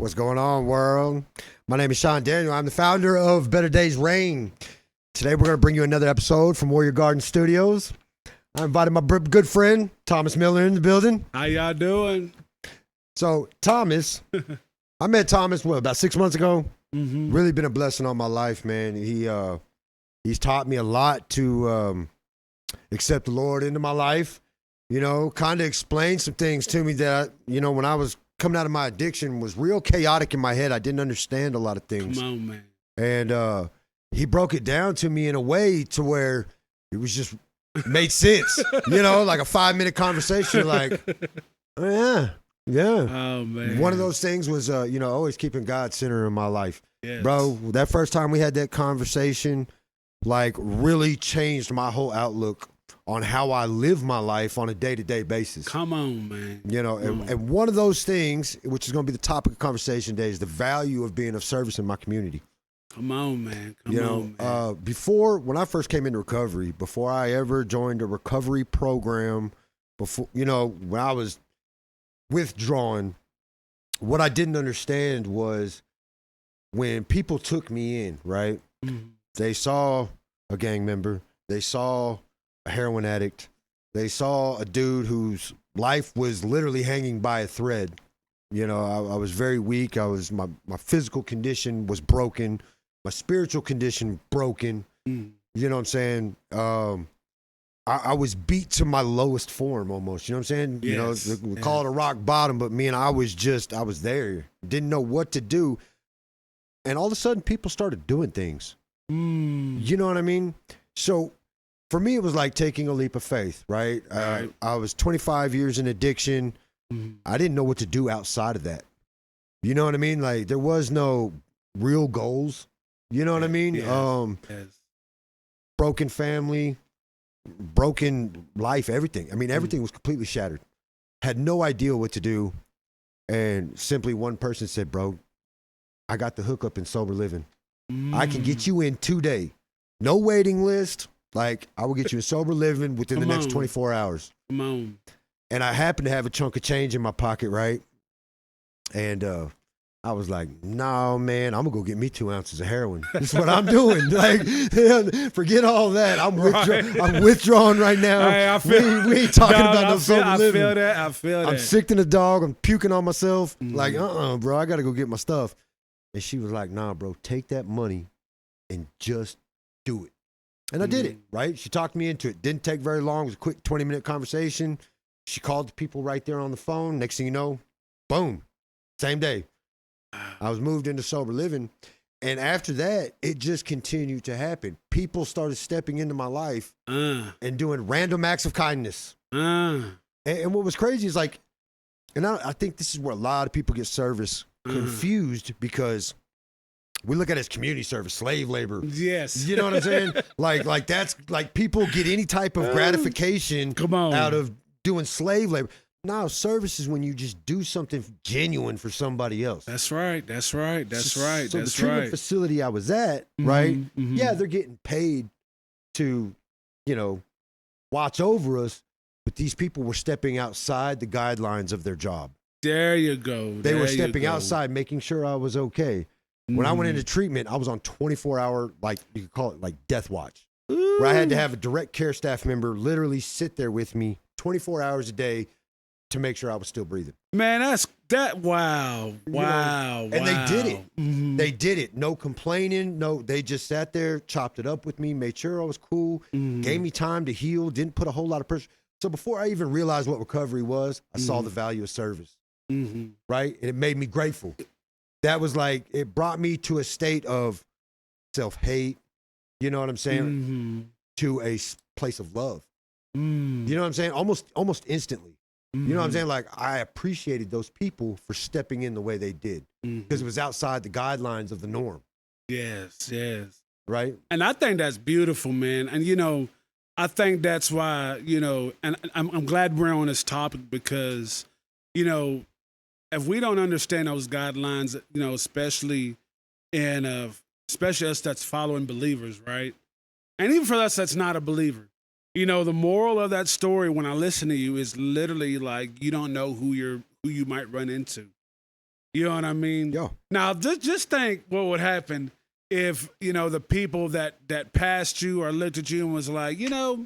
What's going on, world? My name is Sean Daniel. I'm the founder of Better Days Reign. Today, we're going to bring you another episode from Warrior Garden Studios. I invited my good friend, Thomas Miller, in the building. How y'all doing? So, Thomas, I met Thomas, about 6 months ago? Mm-hmm. Really been a blessing on my life, man. He's taught me a lot to accept the Lord into my life. You know, kind of explained some things to me that, when I was coming out of my addiction was real chaotic in my head. I didn't understand a lot of things. Come on, man. And he broke it down to me in a way to where it was just made sense. Like a 5-minute conversation. Like, oh, yeah. Oh, man. One of those things was, always keeping God center in my life. Yes. Bro, that first time we had that conversation, like, really changed my whole outlook on how I live my life on a day-to-day basis. Come on, man. And one of those things, which is going to be the topic of conversation today, is the value of being of service in my community. Come on, man. Come on, man. When I first came into recovery, before I ever joined a recovery program, when I was withdrawn, what I didn't understand was when people took me in, right? Mm-hmm. They saw a gang member, they saw a heroin addict, they saw a dude whose life was literally hanging by a thread. I was very weak. My physical condition was broken, my spiritual condition broken. Mm. You know what I'm saying? I was beat to my lowest form almost. You know what I'm saying? Yes. We call it a rock bottom, but I was there. Didn't know what to do. And all of a sudden people started doing things. Mm. You know what I mean? So for me, it was like taking a leap of faith, right? Right. I was 25 years in addiction. Mm. I didn't know what to do outside of that. You know what I mean? Like, there was no real goals. You know what I mean? Yes. Yes. Broken family, broken life, everything. Everything was completely shattered. Had no idea what to do. And simply one person said, bro, I got the hookup in sober living. I can get you in today. No waiting list. Like, I will get you in sober living within the next 24 hours. Come on. And I happened to have a chunk of change in my pocket, right? And I was like, no, man, I'm going to go get me 2 ounces of heroin. This is what I'm doing. Like, forget all that. I'm withdrawn right now. Hey, we ain't talking about no sober living. I feel that. I'm sick to the dog. I'm puking on myself. Mm. Like, bro, I got to go get my stuff. And she was like, nah, bro, take that money and just do it. And I did it, right? She talked me into it. Didn't take very long. It was a quick 20-minute conversation. She called the people right there on the phone. Next thing you know, boom, same day. I was moved into sober living. And after that, it just continued to happen. People started stepping into my life and doing random acts of kindness. And what was crazy is like, and I think this is where a lot of people get service confused because we look at it as community service, slave labor. Yes. You know what I'm saying? like that's like people get any type of gratification out of doing slave labor. No, service is when you just do something genuine for somebody else. That's right. So the treatment facility I was at, right? Mm-hmm. Yeah, they're getting paid to, watch over us, but these people were stepping outside the guidelines of their job. There you go. They were stepping outside, making sure I was okay. When I went into treatment, I was on 24-hour, like you could call it like death watch, where I had to have a direct care staff member literally sit there with me 24 hours a day to make sure I was still breathing. Man, wow. Wow. And they did it. Mm-hmm. They did it. No complaining. No, they just sat there, chopped it up with me, made sure I was cool, gave me time to heal, didn't put a whole lot of pressure. So before I even realized what recovery was, I saw the value of service, right? And it made me grateful. That was like, it brought me to a state of self-hate, you know what I'm saying? To a place of love. You know what I'm saying? Almost instantly. You know what I'm saying? Like, I appreciated those people for stepping in the way they did because it was outside the guidelines of the norm. Yes. Right? And I think that's beautiful, man. And, I think that's why, and I'm glad we're on this topic because, if we don't understand those guidelines, especially us that's following believers, right? And even for us that's not a believer, the moral of that story when I listen to you is literally like you don't know who you might run into. You know what I mean? Yeah. Now, just think what would happen if, the people that passed you or looked at you and was like, you're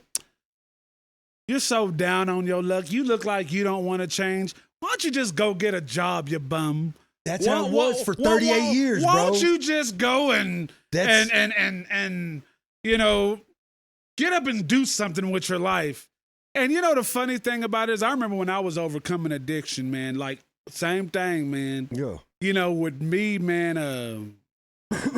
so down on your luck. You look like you don't want to change. Why don't you just go get a job, you bum? That's how it was for 38 years, bro. Why don't you just go and get up and do something with your life? And the funny thing about it is I remember when I was overcoming addiction, man, like same thing, man. Yeah. With me, man,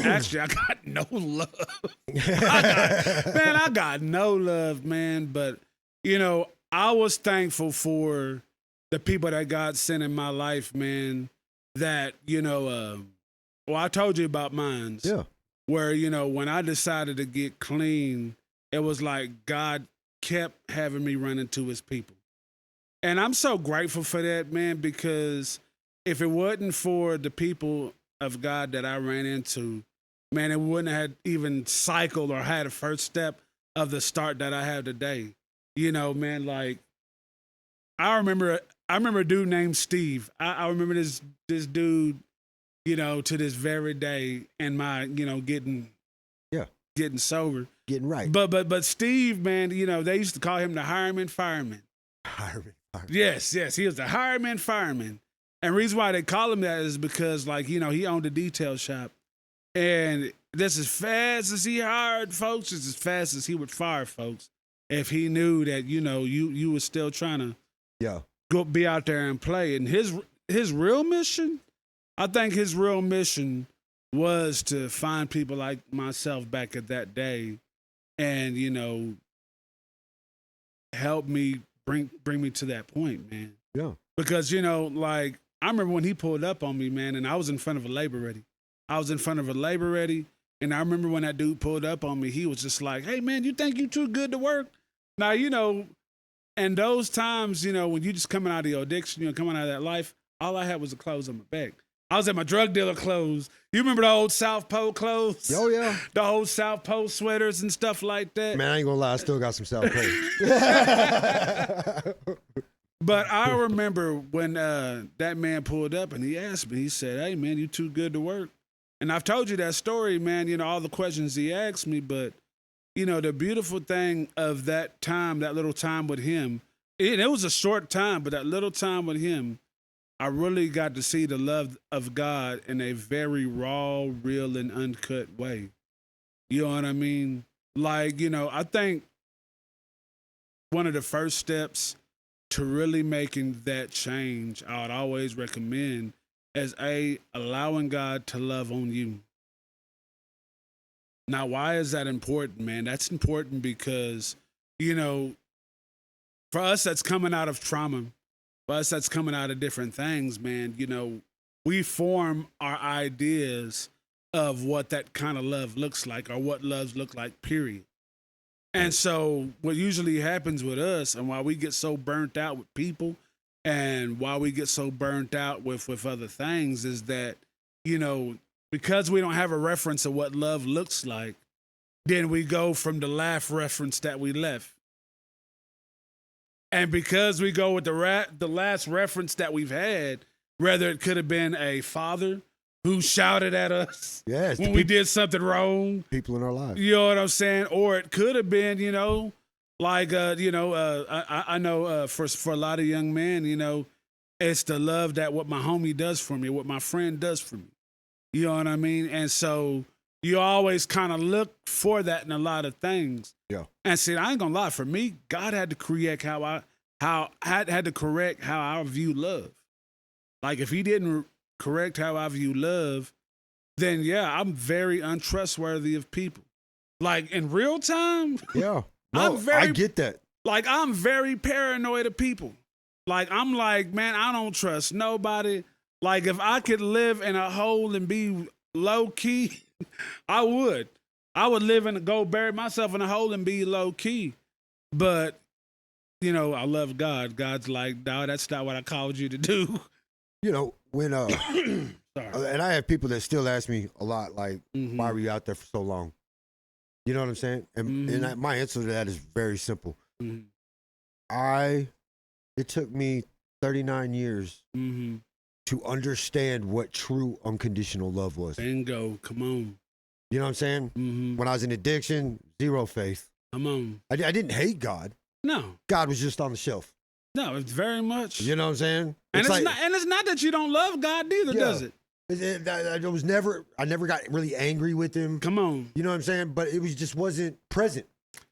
actually I got no love. I got no love, man. But, I was thankful for the people that God sent in my life, man, that, I told you about mine. Yeah. Where, when I decided to get clean, it was like God kept having me run into his people. And I'm so grateful for that, man, because if it wasn't for the people of God that I ran into, man, it wouldn't have even cycled or had a first step of the start that I have today. Man, like I remember a dude named Steve. I remember this dude, to this very day, and my, getting sober, getting right. But Steve, man, they used to call him the hireman fireman. Hireman. Yes, he was the hireman fireman. And the reason why they call him that is because, like, he owned a detail shop, and that's as fast as he hired folks, is as fast as he would fire folks if he knew that you was still trying to go be out there and play. And his real mission, I think his real mission was to find people like myself back at that day, and help me bring me to that point, man. Yeah. Because like I remember when he pulled up on me, man, and I was in front of a labor ready. And I remember when that dude pulled up on me, he was just like, "Hey, man, you think you too good to work?" Now, and those times, when you just coming out of your addiction, coming out of that life, all I had was the clothes on my back. I was at my drug dealer clothes. You remember the old South Pole clothes? Oh, yeah. The old South Pole sweaters and stuff like that. Man, I ain't gonna lie, I still got some South Pole. But I remember when that man pulled up and he asked me, he said, "Hey, man, you too good to work." And I've told you that story, man, all the questions he asked me. But, the beautiful thing of that time, that little time with him, it was a short time, but that little time with him, I really got to see the love of God in a very raw, real, and uncut way. You know what I mean? Like, I think one of the first steps to really making that change, I would always recommend is allowing God to love on you. Now, why is that important, man? That's important because, for us that's coming out of trauma, for us that's coming out of different things, man, we form our ideas of what that kind of love looks like or what loves look like, period. And so what usually happens with us and why we get so burnt out with people and why we get so burnt out with other things is that, because we don't have a reference of what love looks like, then we go from the last reference that we left. And because we go with the last reference that we've had, whether it could have been a father who shouted at us when we did something wrong. People in our lives. You know what I'm saying? Or it could have been, like, I know for a lot of young men, it's the love that what my homie does for me, what my friend does for me. You know what I mean? And so you always kind of look for that in a lot of things. Yeah. And see, I ain't gonna lie, for me, God had to correct how I view love. Like if he didn't correct how I view love, then yeah, I'm very untrustworthy of people. Like in real time, yeah, no, I get that. Like I'm very paranoid of people. Like I'm like, man, I don't trust nobody. Like if I could live in a hole and be low key, I would. I would go bury myself in a hole and be low key. But I love God. God's like, no, that's not what I called you to do. When and I have people that still ask me a lot, like, why were you out there for so long? You know what I'm saying? And my answer to that is very simple. It took me 39 years to understand what true unconditional love was. Bingo. Come on. You know what I'm saying? Mm-hmm. When I was in addiction, zero faith. Come on. I didn't hate God. No. God was just on the shelf. No, it's very much. You know what I'm saying? And it's like, not. And it's not that you don't love God either, does it? I never got really angry with him. Come on. You know what I'm saying? But it just wasn't present,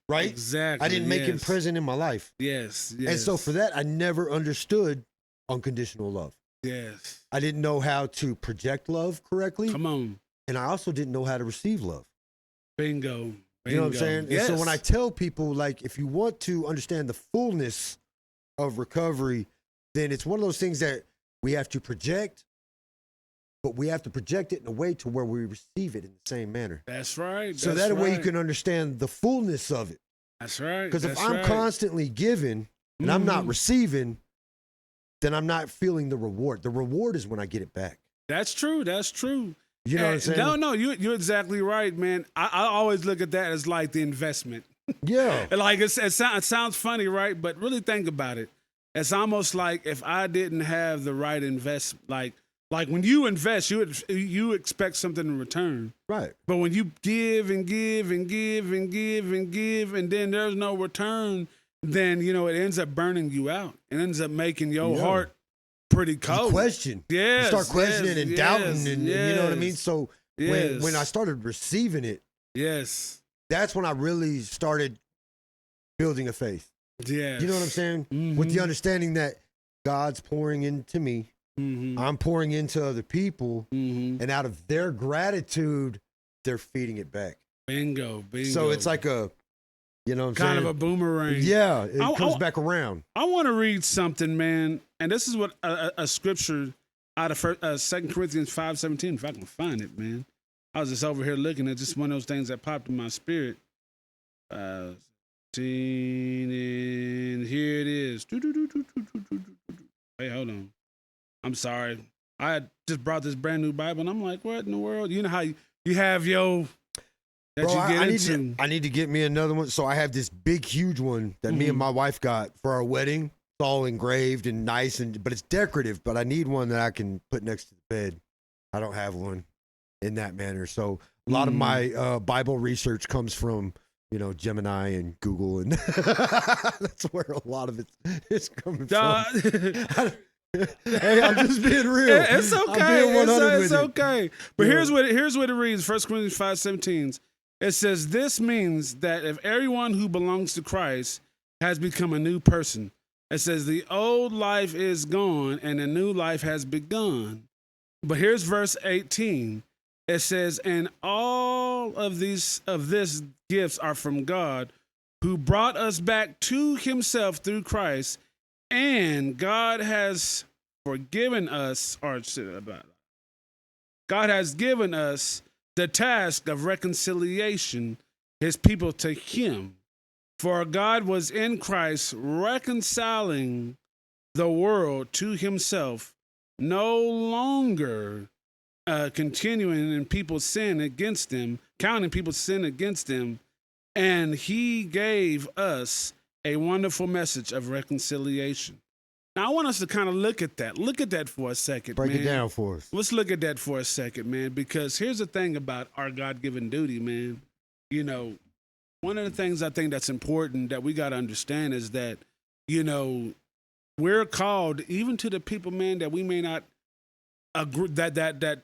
right? Exactly. I didn't make him present in my life. Yes. And so for that, I never understood unconditional love. Yes. I didn't know how to project love correctly. Come on. And I also didn't know how to receive love. Bingo. You know what I'm saying? Yes. And so when I tell people, like, if you want to understand the fullness of recovery, then it's one of those things that we have to project, but we have to project it in a way to where we receive it in the same manner. That's right. So that way you can understand the fullness of it. That's right. Because if I'm constantly giving and I'm not receiving, then I'm not feeling the reward. The reward is when I get it back. That's true. That's true. You know what I'm saying? No, you're exactly right, man. I always look at that as like the investment. Yeah. Like it sounds funny, right? But really think about it. It's almost like if I didn't have the right like when you invest, you expect something in return. Right. But when you give and give and give and give and give, and then there's no return, then it ends up burning you out. It ends up making your heart pretty cold. You question. Yes, you start questioning and doubting, and you know what I mean? So Yes. when I started receiving it, Yes. that's when I really started building a faith. Yes. You know what I'm saying? Mhm. With the understanding that God's pouring into me, Mhm. I'm pouring into other people, Mhm. and out of their gratitude, they're feeding it back. Bingo. So it's like a, you know what I'm kind saying? of a boomerang. Yeah, it I- comes I- back around. I want to read something, man, and this is what a scripture out of 2 Corinthians 5:17. If I can find it, man. I was just over here looking at just one of those things that popped in my spirit. And here it is. Hey, hold on. I'm sorry. I had just brought this brand new Bible, and I'm like, what in the world? You know how you have your that Bro, you get I into. I need to get me another one. So I have this big, huge one that me and my wife got for our wedding. It's all engraved and nice, but it's decorative. But I need one that I can put next to the bed. I don't have one in that manner. So a lot of my Bible research comes from, Gemini and Google, and that's where a lot of it is coming from. Hey, I'm just being real. It's okay. I'm being 100 It's with okay. But here's what it reads. 1 Corinthians 5:17. It says, "This means that if everyone who belongs to Christ has become a new person," it says, "the old life is gone and a new life has begun." But here's verse 18. It says, "And all of this gifts are from God, who brought us back to Himself through Christ, and God has forgiven us, God has given us the task of reconciliation, His people to Him. For God was in Christ reconciling the world to Himself, no longer continuing in people's sin against them, counting people's sin against them, and He gave us a wonderful message of reconciliation." Now, I want us to kind of look at that. Look at that for a second, Break man. it down for us. Let's look at that for a second, man, because here's the thing about our God-given duty, man. One of the things I think that's important that we got to understand is that, we're called even to the people, man, that we may not agree, that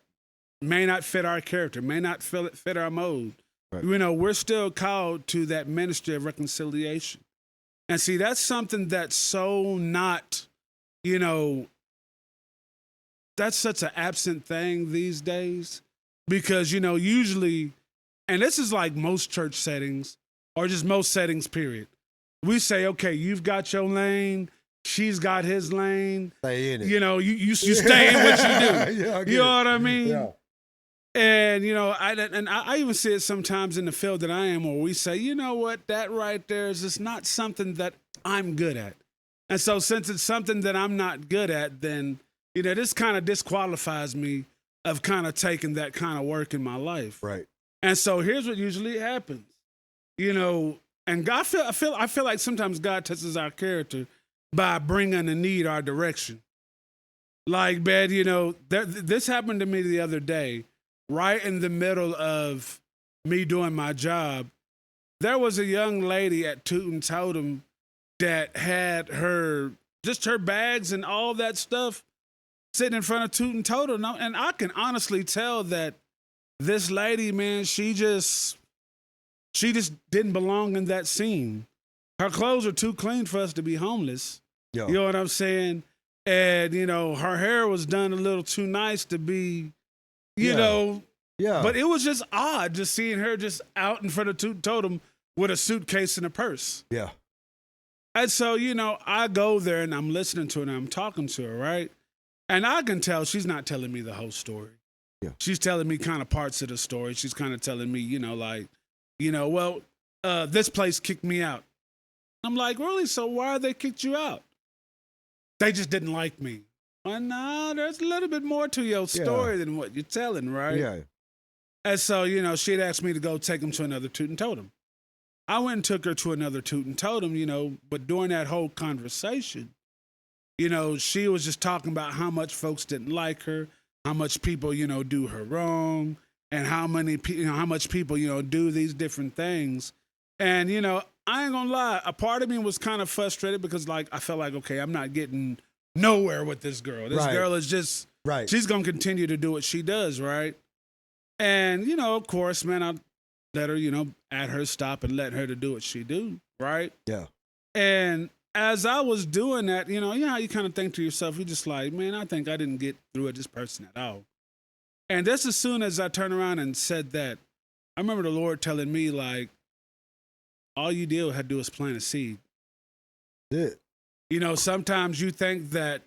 may not fit our character, may not fit our mode. Right. We're still called to that ministry of reconciliation. And see, that's something that's so not, that's such an absent thing these days because, usually, and this is like most church settings or just most settings, period. We say, okay, you've got your lane. She's got his lane. Stay in it. You stay in what you do. Yeah, you know what I mean? Yeah. And, I even see it sometimes in the field that I am where we say, you know what, that right there is just not something that I'm good at. And so since it's something that I'm not good at, then, this kind of disqualifies me of kind of taking that kind of work in my life. Right. And so here's what usually happens, and God, I feel like sometimes God tests our character by bringing a need our direction. Like, man, this happened to me the other day, right in the middle of me doing my job. There was a young lady at Toot and Totem that had her bags and all that stuff sitting in front of Toot and Totem. And I can honestly tell that this lady, man, she just didn't belong in that scene. Her clothes are too clean for us to be homeless. Yo. You know what I'm saying? And, her hair was done a little too nice to be, you know. Yeah. But it was just odd just seeing her just out in front of Toot and Totem with a suitcase and a purse. Yeah. And so, I go there and I'm listening to her and I'm talking to her, right? And I can tell she's not telling me the whole story. Yeah. She's telling me kind of parts of the story. She's kind of telling me, this place kicked me out. I'm like, really? So why they kicked you out? They just didn't like me. Well, no, there's a little bit more to your story than what you're telling, right? Yeah. And so, she'd asked me to go take them to another Toot and Totem. I went and took her to another Toot and Totem, but during that whole conversation, she was just talking about how much folks didn't like her, how much people, do her wrong, and how much people, do these different things. And, I ain't gonna lie, a part of me was kind of frustrated because, like, I felt like, okay, I'm not getting nowhere with this girl. This girl is just, she's gonna continue to do what she does, right? And, of course, man, I let her, at her stop and let her to do what she do, right? Yeah. And as I was doing that, you know how you kind of think to yourself, you're just like, man, I think I didn't get through with this person at all. And just as soon as I turned around and said that, I remember the Lord telling me, like, all you had to do is plant a seed. Yeah. Sometimes you think that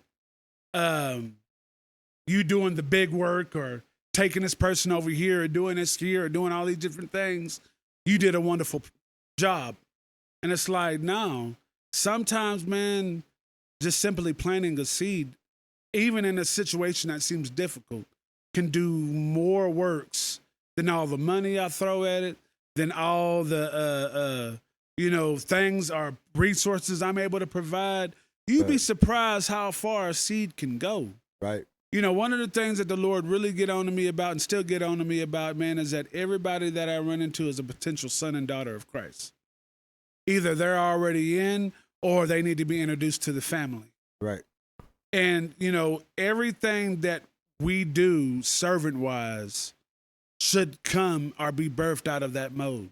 you doing the big work or taking this person over here or doing this here or doing all these different things, you did a wonderful job. And it's like, no, sometimes, man, just simply planting a seed, even in a situation that seems difficult, can do more works than all the money I throw at it, than all the, things or resources I'm able to provide. You'd be surprised how far a seed can go. Right. One of the things that the Lord really get on to me about and still get on to me about, man, is that everybody that I run into is a potential son and daughter of Christ. Either they're already in or they need to be introduced to the family. Right. And, everything that we do servant-wise should come or be birthed out of that mode.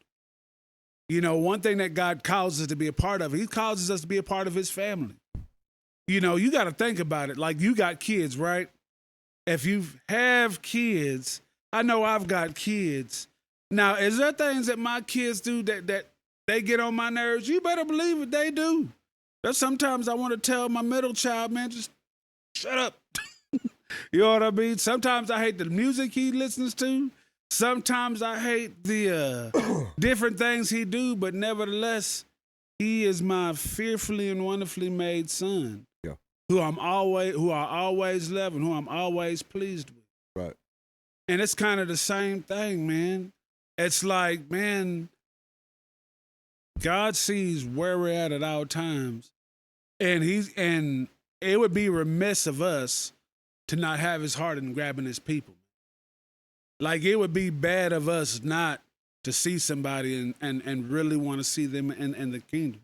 One thing that God calls us to be a part of, he causes us to be a part of his family. You got to think about it. Like, you got kids, right? If you have kids, I know I've got kids. Now, is there things that my kids do that they get on my nerves? You better believe it, they do. There's sometimes I want to tell my middle child, man, just shut up. You know what I mean? Sometimes I hate the music he listens to. Sometimes I hate the different things he do, but nevertheless, he is my fearfully and wonderfully made son. Yeah. Who I always love and who I'm always pleased with. Right. And it's kind of the same thing, man. It's like, man, God sees where we're at all times. And it would be remiss of us to not have his heart in grabbing his people. Like, it would be bad of us not to see somebody and really want to see them in the kingdom.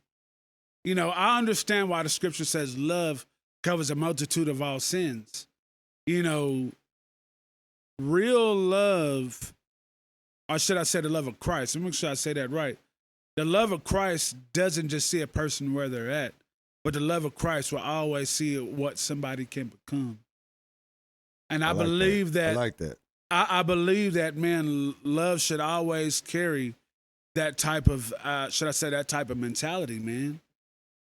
I understand why the scripture says love covers a multitude of all sins. Real love, or should I say the love of Christ? Let me make sure I say that right. The love of Christ doesn't just see a person where they're at, but the love of Christ will always see what somebody can become. And I believe that. I like that. I believe that, man, love should always carry that type of, that type of mentality, man.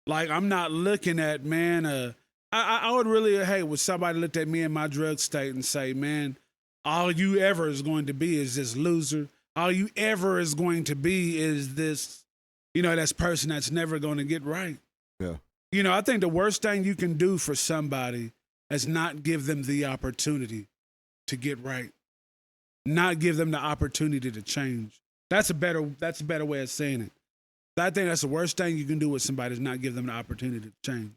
Like, I'm not looking at, man, I would really hate when somebody looked at me in my drug state and say, man, all you ever is going to be is this loser. All you ever is going to be is this, this person that's never going to get right. Yeah. I think the worst thing you can do for somebody is not give them the opportunity to get right. Not give them the opportunity to change. That's a better way of saying it. I think that's the worst thing you can do with somebody is not give them the opportunity to change.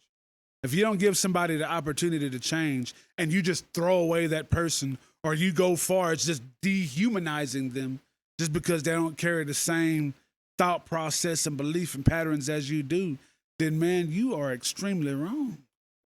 If you don't give somebody the opportunity to change and you just throw away that person or you go far, it's just dehumanizing them just because they don't carry the same thought process and belief and patterns as you do, then man, you are extremely wrong.